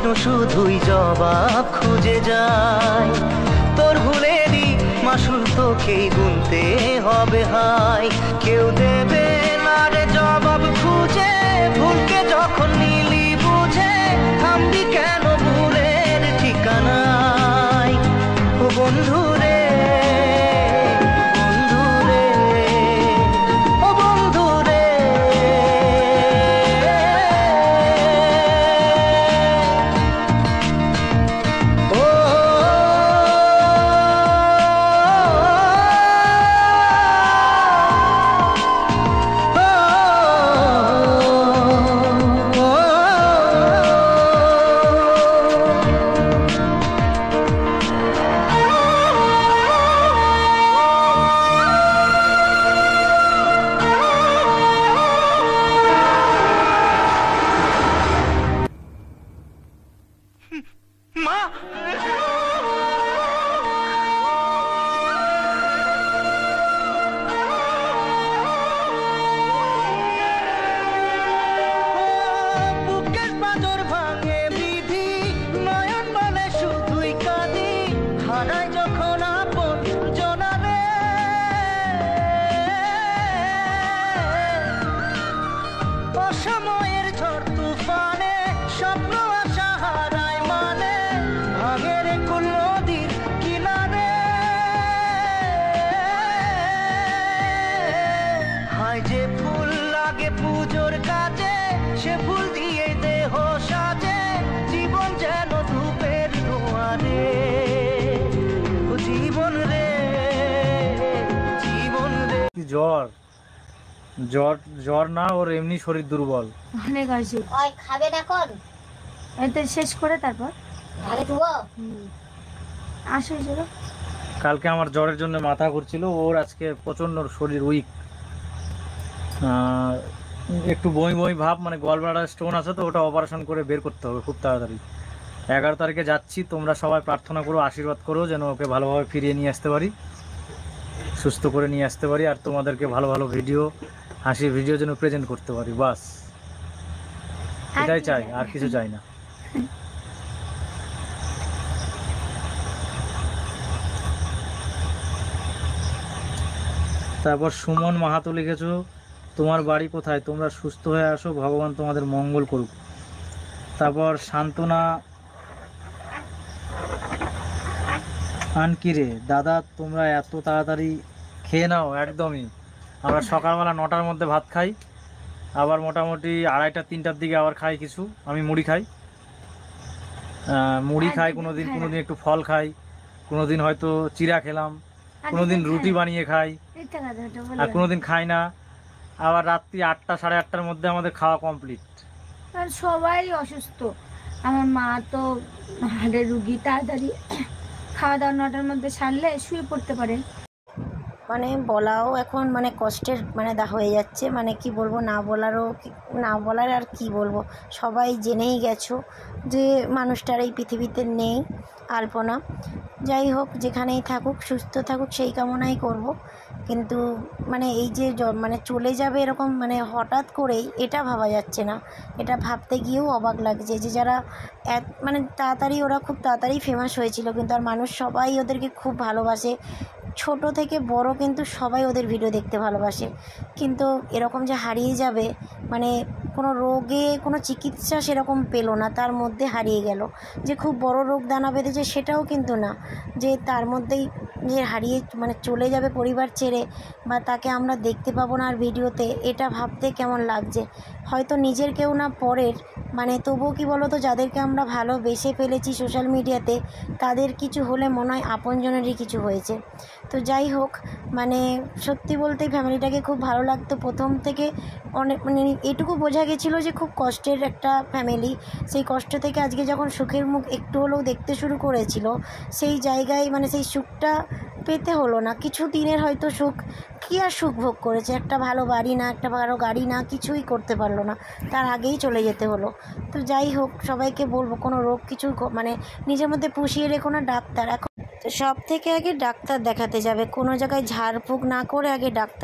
প্রশ্ন শুধুই জবাব খুঁজে যায়। তোর ভুলেরই মাসুল তোকেই গুনতে হবে হায়। কেউ দেবে না রে জবাব খুঁজে, ভুলকে যখন নিলি বুঝে থামবি কেন ভুলের ঠিকানায়। ও বন্ধু রে, বন্ধু রে, ও বন্ধু রে। মা, বুকের পাঁজর ভাঙে বিধি, নয়ন মানে শুধুই কাঁদি, হারায় যখন আপন জনারে। অসময়ের ঝড় তুফানে স্বপ্ন আশা হারায় মানে, ভাঙের কুল নদীর কিনারে। হায় যে ফুল লাগে পুজোর কাজে, সে ফুল দিয়ে দেহ সাজে, জীবন যেন ধূপের দুয়ারে। ও জীবন রে, জীবন রে। জ্বর জ্বর জ্বর না, ওর এমনি শরীর দুর্বল অনেক আছে। ওই খাবে না কোন এতে শেষ করে তারপর আগে তুবো আসো চলো। কালকে আমার জ্বরের জন্য মাথা ঘুরছিল, ওর আজকে প্রচণ্ড শরীর উইক, একটু বমি বমি ভাব, মানে গলব্লাডার স্টোন আছে তো, ওটা অপারেশন করে বের করতে হবে খুব তাড়াতাড়ি। 11 তারিখে যাচ্ছি, তোমরা সবাই প্রার্থনা করো, আশীর্বাদ করো যেন ওকে ভালোভাবে ফিরিয়ে নিয়ে আসতে পারি, সুস্থ করে নিয়ে আসতে পারি, আর তোমাদেরকে ভালো ভালো ভিডিও, হাসির ভিডিও যেন প্রেজেন্ট করতে পারি। বাস এটাই চাই, আর কিছু চাই না। তারপর সুমন মাহাতো লিখেছো, তোমার বাড়ি কোথায়, তোমরা সুস্থ হয়ে আসো, ভগবান তোমাদের মঙ্গল করুক। তারপর সান্ত্বনা আনকিরে, দাদা তোমরা এত তাড়াতাড়ি খেয়ে নাও? একদমই, আমরা সকালবেলা 9টার মধ্যে ভাত খাই, আবার মোটামুটি 2:30-3টার দিকে আবার খাই কিছু, আমি মুড়ি খাই, কোনোদিন একটু ফল খাই, কোনোদিন হয়তো চিড়া খেলাম, কোনোদিন রুটি বানিয়ে খাই, আর কোনোদিন খাই না। আবার রাত্রি 8টা-8:30টার মধ্যে আমাদের খাওয়া কমপ্লিট। আর সবাই অসুস্থ, আমার মা তো হাড়ের রুগী, তাড়াতাড়ি খাওয়া দাওয়া 9টার মধ্যে সারলে শুয়ে পড়তে পারে। মানে বলাও এখন মানে কষ্টের মানে হয়ে যাচ্ছে, মানে কি বলবো, না বলার আর কি বলবো। সবাই জেনেই গেছো যে মানুষটার এই পৃথিবীতে নেই, আলপনা। যাই হোক, যেখানেই থাকুক সুস্থ থাকুক সেই কামনাই করব। কিন্তু মানে এই যে মানে চলে যাবে এরকম মানে হঠাৎ করেই, এটা ভাবা যাচ্ছে না। এটা ভাবতে গিয়েও অবাক লাগছে যে যারা মানে তাড়াতাড়ি, ওরা খুব তাড়াতাড়ি ফেমাস হয়েছিল, কিন্তু আর মানুষ সবাই ওদেরকে খুব ভালোবাসে, ছোট থেকে বড় কিন্তু সবাই ওদের ভিডিও দেখতে ভালোবাসে। কিন্তু এরকম যে হারিয়ে যাবে, মানে কোনো রোগে কোনো চিকিৎসা সেরকম পেলো না, তার মধ্যে হারিয়ে গেল। যে খুব বড় রোগ দানা বেঁধেছে সেটাও কিন্তু না, যে তার মধ্যেই যে হারিয়ে মানে চলে যাবে পরিবার ছেড়ে, বা তাকে আমরা দেখতে পাবো না আর ভিডিওতে, এটা ভাবতে কেমন লাগছে। হয়তো নিজের কেউ না পরের, মানে তবুও কি বলো তো, যাদেরকে আমরা ভালোবেসে ফেলেছি সোশ্যাল মিডিয়াতে, তাদের কিছু হলে মনে হয় আপনজনেরই কিছু হয়েছে। তো যাই হোক, মানে সত্যি বলতে ফ্যামিলিটাকে খুব ভালো লাগতো প্রথম থেকে, অনেক মানে এটুকু বোঝা গেছিলো যে খুব কষ্টের একটা ফ্যামিলি। সেই কষ্ট থেকে আজকে যখন সুখের মুখ একটু হলেও দেখতে শুরু করেছিল, সেই জায়গায় মানে সেই সুখটা পেতে হলো না। কিছু দিনের হয়তো সুখ, কী আর সুখ ভোগ করেছে, একটা ভালো বাড়ি না, একটা ভালো গাড়ি না, কিছুই করতে পারলো না, তার আগেই চলে যেতে হলো। তো যাই হোক, সবাইকে বলবো কোনো রোগ কিছু মানে নিজের মধ্যে পুষিয়ে রেখো না। ডাক্তার এখন সব থেকে আগে ডাক্তার দেখাতে যাবে, কোনো জায়গায় ঝাড়ফুঁক না করে আগে ডাক্তার।